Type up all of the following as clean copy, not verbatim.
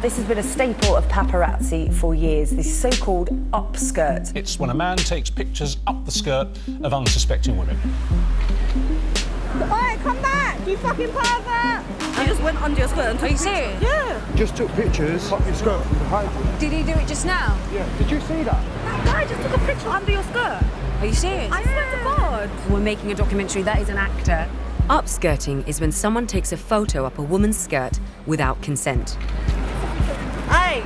This has been a staple of paparazzi for years, this so-called upskirt. It's when a man takes pictures up the skirt of unsuspecting women. Oi, come back, you fucking pervert! He just went under your skirt and took Are you serious? Yeah. Just took pictures up your skirt from behind you. Did he do it just now? Yeah. Did you see that? That guy just took a picture under your skirt. Are you serious? I swear to God. We're making a documentary, that is an actor. Upskirting is when someone takes a photo up a woman's skirt without consent. Hey,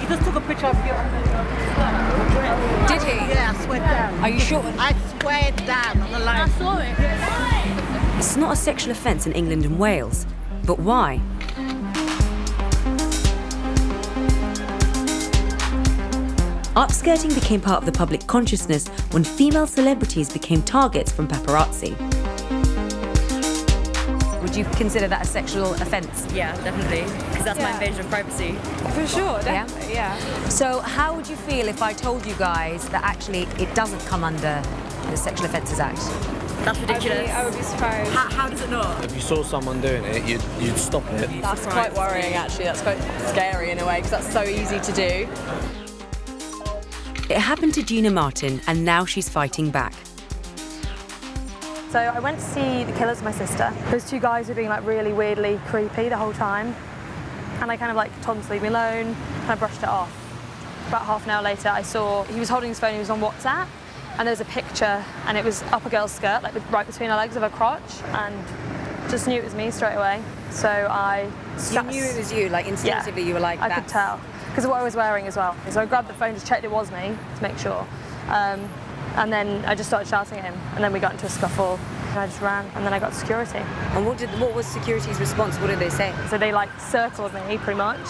he just took a picture of you under your skirt. Did he? Yeah, I swear down. Are you sure? I swear down on the line. I saw it. It's not a sexual offence in England and Wales, but why? Upskirting became part of the public consciousness when female celebrities became targets from paparazzi. Would you consider that a sexual offence? Yeah, definitely, because that's my invasion of privacy. For sure, definitely, yeah. So how would you feel if I told you guys that actually it doesn't come under the Sexual Offences Act? That's ridiculous. I would be surprised. How does it not? If you saw someone doing it, you'd stop it. That's quite worrying, actually. That's quite scary in a way, because that's so easy to do. It happened to Gina Martin, and now she's fighting back. So I went to see The Killers with my sister. Those two guys were being like really weirdly creepy the whole time. And I kind of like told them to leave me alone, kind of brushed it off. About half an hour later, I saw he was holding his phone, he was on WhatsApp, and there was a picture, and it was up a girl's skirt, like right between her legs of her crotch, and just knew it was me straight away. So I... You knew it was you, like instinctively you were like, I could tell, because of what I was wearing as well. So I grabbed the phone, just checked it was me, to make sure. And then I just started shouting at him, and then we got into a scuffle, and I just ran, and then I got security. And what was security's response? What did they say? So they like circled me, pretty much.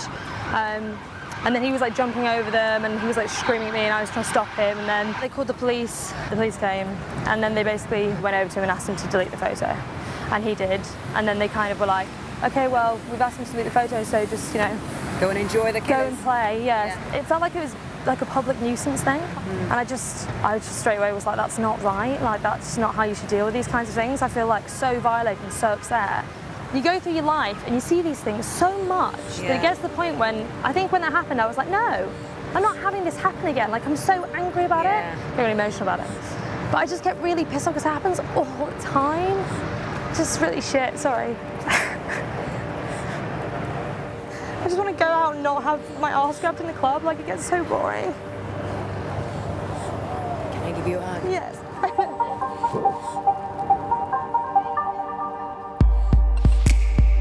And then he was like jumping over them, and he was like screaming at me, and I was trying to stop him, and then they called the police. The police came, and then they basically went over to him and asked him to delete the photo. And he did, and then they kind of were like, okay, well, we've asked him to delete the photo, so just, you know... Go and enjoy the Killers. Go and play, yeah. It felt like it was like a public nuisance thing. And I just straight away was like, that's not right. Like, that's not how you should deal with these kinds of things. I feel like so violated and so upset. You go through your life and you see these things so much that it gets to the point when, I think when that happened, I was like, no, I'm not having this happen again. Like, I'm so angry about it. I get really emotional about it. But I just get really pissed off because it happens all the time. Just really shit, sorry. I just want to go out and not have my arse grabbed in the club, like it gets so boring. Can I give you a hug? Yes.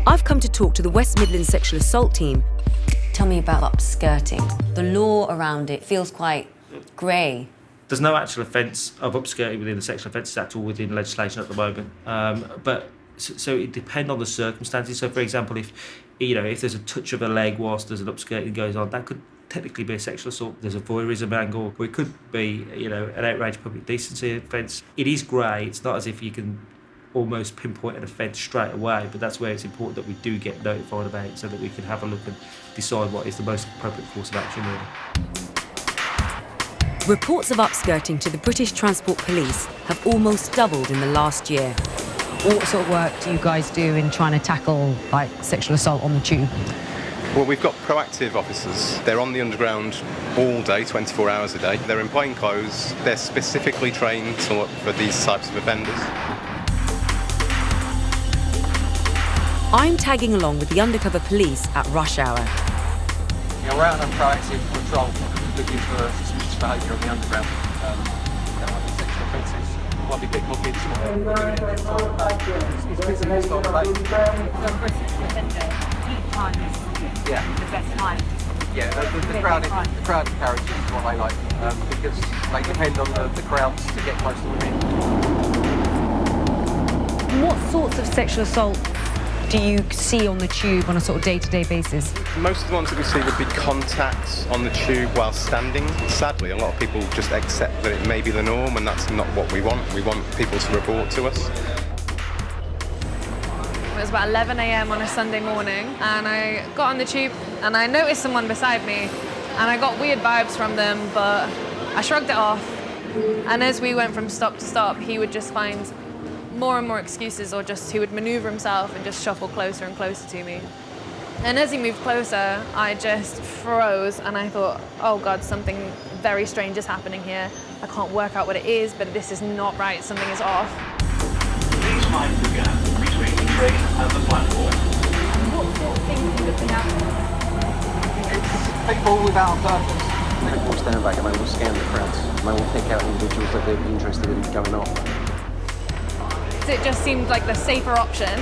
I've come to talk to the West Midlands sexual assault team. Tell me about upskirting. The law around it feels quite grey. There's no actual offence of upskirting within the Sexual Offences Act or within legislation at the moment. So it depends on the circumstances. So, for example, if there's a touch of a leg whilst there's an upskirting goes on, that could technically be a sexual assault. There's a voyeurism angle, or it could be, an outrage public decency offence. It is grey. It's not as if you can almost pinpoint an offence straight away, but that's where it's important that we do get notified about it so that we can have a look and decide what is the most appropriate course of action, really. Reports of upskirting to the British Transport Police have almost doubled in the last year. What sort of work do you guys do in trying to tackle like sexual assault on the tube? Well, we've got proactive officers. They're on the underground all day, 24 hours a day. They're in plain clothes. They're specifically trained to look for these types of offenders. I'm tagging along with the undercover police at rush hour. You're out on proactive patrol, looking for suspicious behaviour on the underground. That might be sexual offences. Might be big kids. It's busy this time of day. Yeah. The best time. Yeah, the crowded carriages is what they like, because they depend on the crowds to get close to women. What sorts of sexual assault do you see on the tube on a sort of day-to-day basis? Most of the ones that we see would be contact on the tube while standing. Sadly, a lot of people just accept that it may be the norm, and that's not what we want. We want people to report to us. It was about 11 a.m. on a Sunday morning, and I got on the tube and I noticed someone beside me, and I got weird vibes from them, but I shrugged it off. And as we went from stop to stop, he would just find more and more excuses, or just he would maneuver himself and just shuffle closer and closer to me. And as he moved closer, I just froze and I thought, oh God, something very strange is happening here. I can't work out what it is, but this is not right, something is off. Please mind the gap between the train and the platform. What sort of things are you looking at? It's people without a purpose. They will stand back and they will scan the crowds. And they will pick out individuals that they'd be interested in going off. It just seemed like the safer option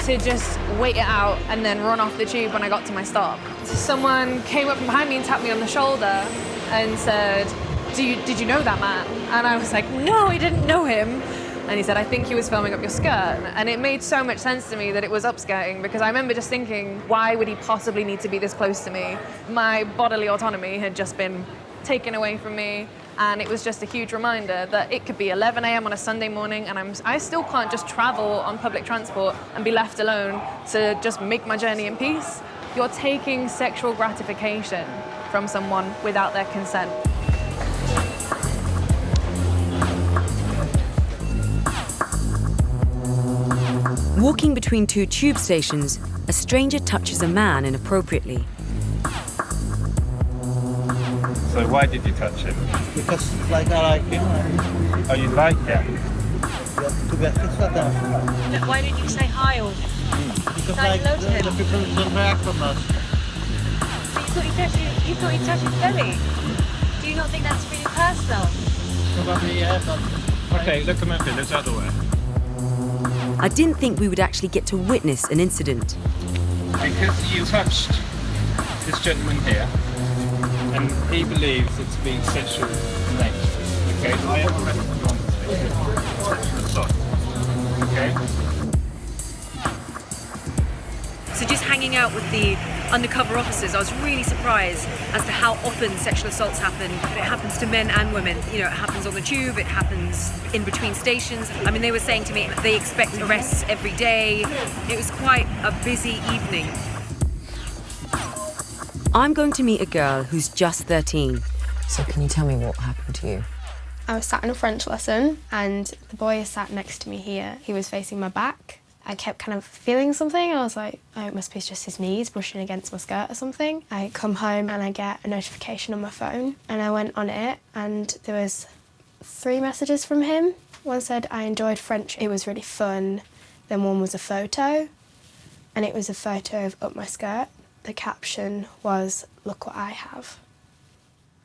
to just wait it out and then run off the tube when I got to my stop. Someone came up from behind me and tapped me on the shoulder and said, did you know that man? And I was like, no, I didn't know him. And he said, I think he was filming up your skirt. And it made so much sense to me that it was upskirting, because I remember just thinking, why would he possibly need to be this close to me? My bodily autonomy had just been taken away from me. And it was just a huge reminder that it could be 11 a.m. on a Sunday morning and I still can't just travel on public transport and be left alone to just make my journey in peace. You're taking sexual gratification from someone without their consent. Walking between two tube stations, a stranger touches a man inappropriately. So why did you touch him? Because I like him. Oh, you like him? To be assisted. Why did you say hi or Because say hello to him? the people don't react on us. You thought he touched his belly? Do you not think that's really personal? Probably, yeah, but... Okay, look him over, there's the other way. I didn't think we would actually get to witness an incident. Because you touched this gentleman here, and he believes it's been sexual in nature. Okay, I have arrested you on this sexual assault. Okay? So just hanging out with the undercover officers, I was really surprised as to how often sexual assaults happen. It happens to men and women. You know, it happens on the tube, it happens in between stations. I mean, they were saying to me they expect arrests every day. It was quite a busy evening. I'm going to meet a girl who's just 13. So can you tell me what happened to you? I was sat in a French lesson and the boy sat next to me here. He was facing my back. I kept kind of feeling something. I was like, oh, it must be just his knees brushing against my skirt or something. I come home and I get a notification on my phone and I went on it and there was 3 messages from him. One said, I enjoyed French, it was really fun. Then one was a photo and it was a photo of up my skirt. The caption was, look what I have.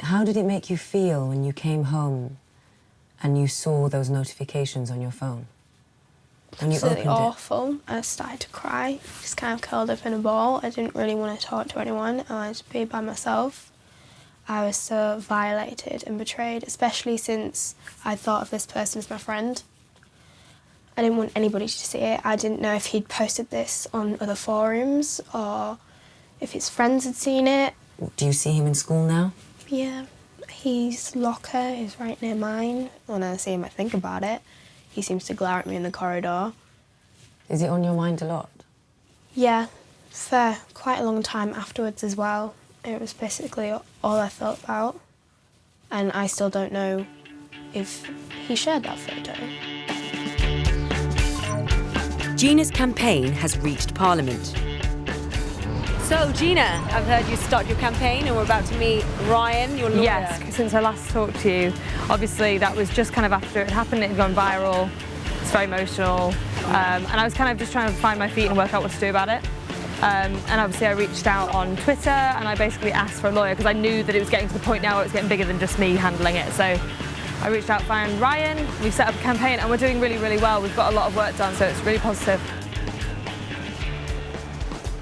How did it make you feel when you came home and you saw those notifications on your phone? And you Absolutely opened awful. I started to cry, just kind of curled up in a ball. I didn't really want to talk to anyone. I wanted to be by myself. I was so violated and betrayed, especially since I thought of this person as my friend. I didn't want anybody to see it. I didn't know if he'd posted this on other forums or if his friends had seen it. Do you see him in school now? Yeah, his locker is right near mine. When I see him, I think about it. He seems to glare at me in the corridor. Is it on your mind a lot? Yeah, for quite a long time afterwards as well. It was basically all I thought about. And I still don't know if he shared that photo. Gina's campaign has reached Parliament. So, Gina, I've heard you start your campaign and we're about to meet Ryan, your lawyer. Yes, since I last talked to you, obviously that was just kind of after it happened, it had gone viral, it's very emotional, and I was kind of just trying to find my feet and work out what to do about it. And obviously I reached out on Twitter and I basically asked for a lawyer because I knew that it was getting to the point now where it was getting bigger than just me handling it. So I reached out, found Ryan, we've set up a campaign and we're doing really, really well. We've got a lot of work done, so it's really positive.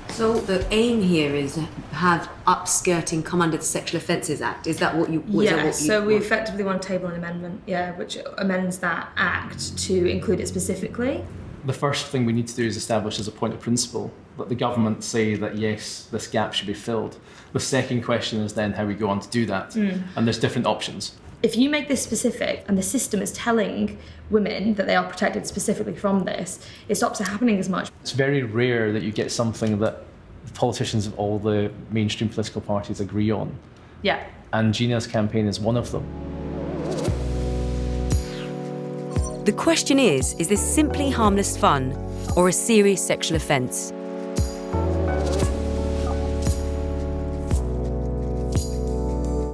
So the aim here is to have upskirting come under the Sexual Offences Act. Is that what you? So we effectively want to table an amendment, which amends that act to include it specifically. The first thing we need to do is establish as a point of principle that the government say that yes, this gap should be filled. The second question is then how we go on to do that, and there's different options. If you make this specific and the system is telling women that they are protected specifically from this, it stops it happening as much. It's very rare that you get something that politicians of all the mainstream political parties agree on. Yeah. And Gina's campaign is one of them. The question is this simply harmless fun or a serious sexual offence?